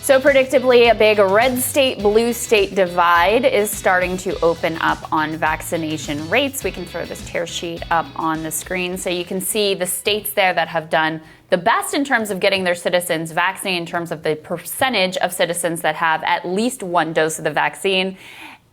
So predictably, a big red state, blue state divide is starting to open up on vaccination rates. We can throw this tear sheet up on the screen so you can see the states there that have done the best in terms of getting their citizens vaccinated, in terms of the percentage of citizens that have at least one dose of the vaccine.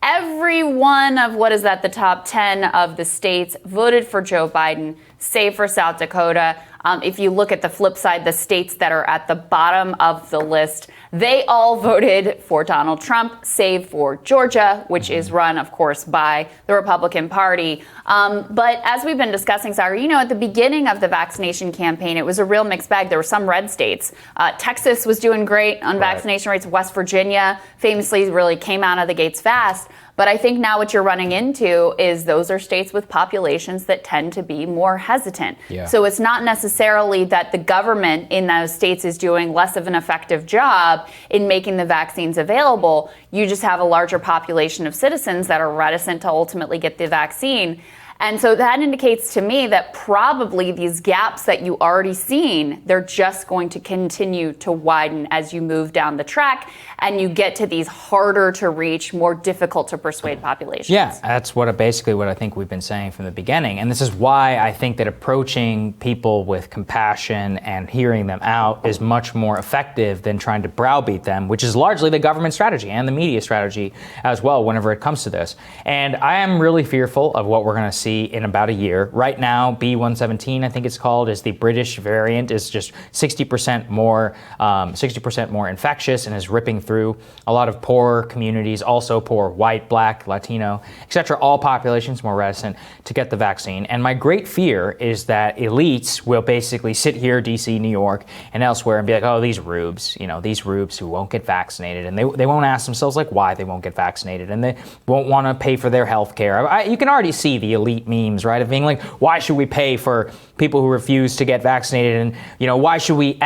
Every one of the top 10 of the states voted for Joe Biden, save for South Dakota. If you look at the flip side, the states that are at the bottom of the list, they all voted for Donald Trump, save for Georgia, which is run, of course, by the Republican Party. But as we've been discussing, Saagar, at the beginning of the vaccination campaign, it was a real mixed bag. There were some red states. Texas was doing great on vaccination rates. West Virginia famously really came out of the gates fast. But I think now what you're running into is those are states with populations that tend to be more hesitant. Yeah. So it's not necessarily that the government in those states is doing less of an effective job in making the vaccines available. You just have a larger population of citizens that are reticent to ultimately get the vaccine. And so that indicates to me that probably these gaps that you already seen, they're just going to continue to widen as you move down the track and you get to these harder to reach, more difficult to persuade populations. Yeah, that's basically what I think we've been saying from the beginning. And this is why I think that approaching people with compassion and hearing them out is much more effective than trying to browbeat them, which is largely the government strategy and the media strategy as well whenever it comes to this. And I am really fearful of what we're going to see in about a year. Right now, B117, I think it's called, is the British variant, is just 60% more infectious and is ripping through a lot of poor communities, also poor white, black, Latino, etc. All populations more reticent to get the vaccine. And my great fear is that elites will basically sit here, DC, New York, and elsewhere and be like, oh, these rubes who won't get vaccinated, and they won't ask themselves like why they won't get vaccinated, and they won't want to pay for their health care. You can already see the elite memes, right, of being like, why should we pay for people who refuse to get vaccinated, and why should we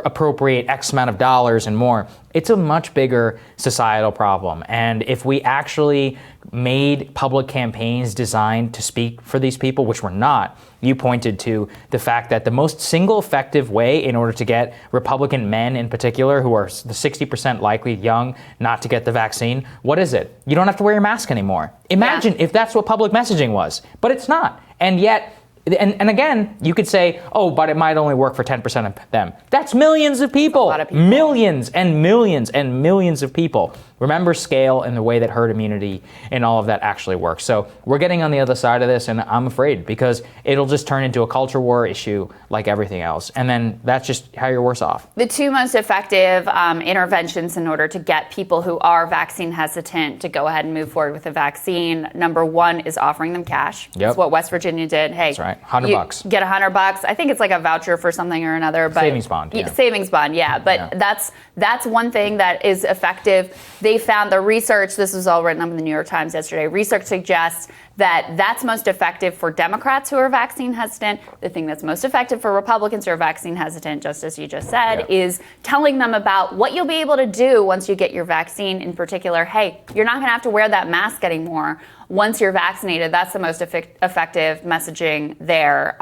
appropriate X amount of dollars and more? It's a much bigger societal problem. And if we actually made public campaigns designed to speak for these people, which we're not, you pointed to the fact that the most single effective way in order to get Republican men in particular, who are the 60% likely young not to get the vaccine, what is it? You don't have to wear your mask anymore. Imagine if that's what public messaging was, but it's not. And yet, and again, you could say, oh, but it might only work for 10% of them. That's millions of people. That's a lot of people. Millions and millions and millions of people. Remember scale and the way that herd immunity and all of that actually works. So we're getting on the other side of this, and I'm afraid because it'll just turn into a culture war issue like everything else. And then that's just how you're worse off. The two most effective interventions in order to get people who are vaccine hesitant to go ahead and move forward with the vaccine, number one is offering them cash. Yep. That's what West Virginia did. Hey, that's right. $100. Get $100. I think it's like a voucher for something or another. But savings bond. Yeah. Savings bond, yeah. But that's one thing that is effective. They found the research, this was all written up in the New York Times yesterday, research suggests that that's most effective for Democrats who are vaccine hesitant. The thing that's most effective for Republicans who are vaccine hesitant, just as you just said, is telling them about what you'll be able to do once you get your vaccine. In particular, hey, you're not going to have to wear that mask anymore once you're vaccinated. That's the most effective messaging there.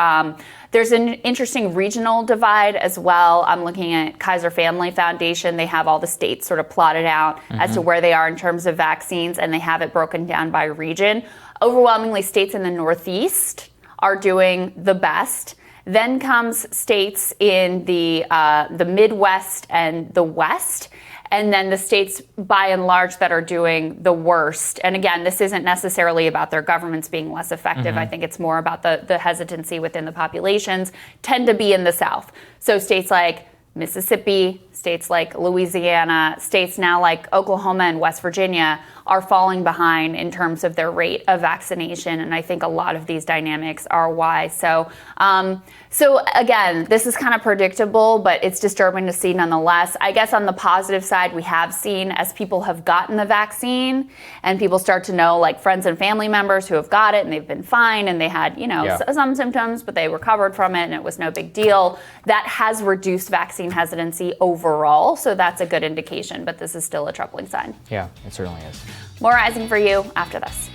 There's an interesting regional divide as well. I'm looking at Kaiser Family Foundation. They have all the states sort of plotted out as to where they are in terms of vaccines, and they have it broken down by region. Overwhelmingly, states in the Northeast are doing the best. Then comes states in the Midwest and the West. And then the states, by and large, that are doing the worst. And again, this isn't necessarily about their governments being less effective. I think it's more about the hesitancy within the populations, tend to be in the South. So states like Mississippi, states like Louisiana, states now like Oklahoma and West Virginia are falling behind in terms of their rate of vaccination. And I think a lot of these dynamics are why. So again, this is kind of predictable, but it's disturbing to see nonetheless. I guess on the positive side, we have seen as people have gotten the vaccine and people start to know, like friends and family members who have got it and they've been fine and they had, some symptoms, but they recovered from it and it was no big deal. That has reduced vaccine hesitancy overall. So that's a good indication, but this is still a troubling sign. Yeah, it certainly is. More Rising for you after this.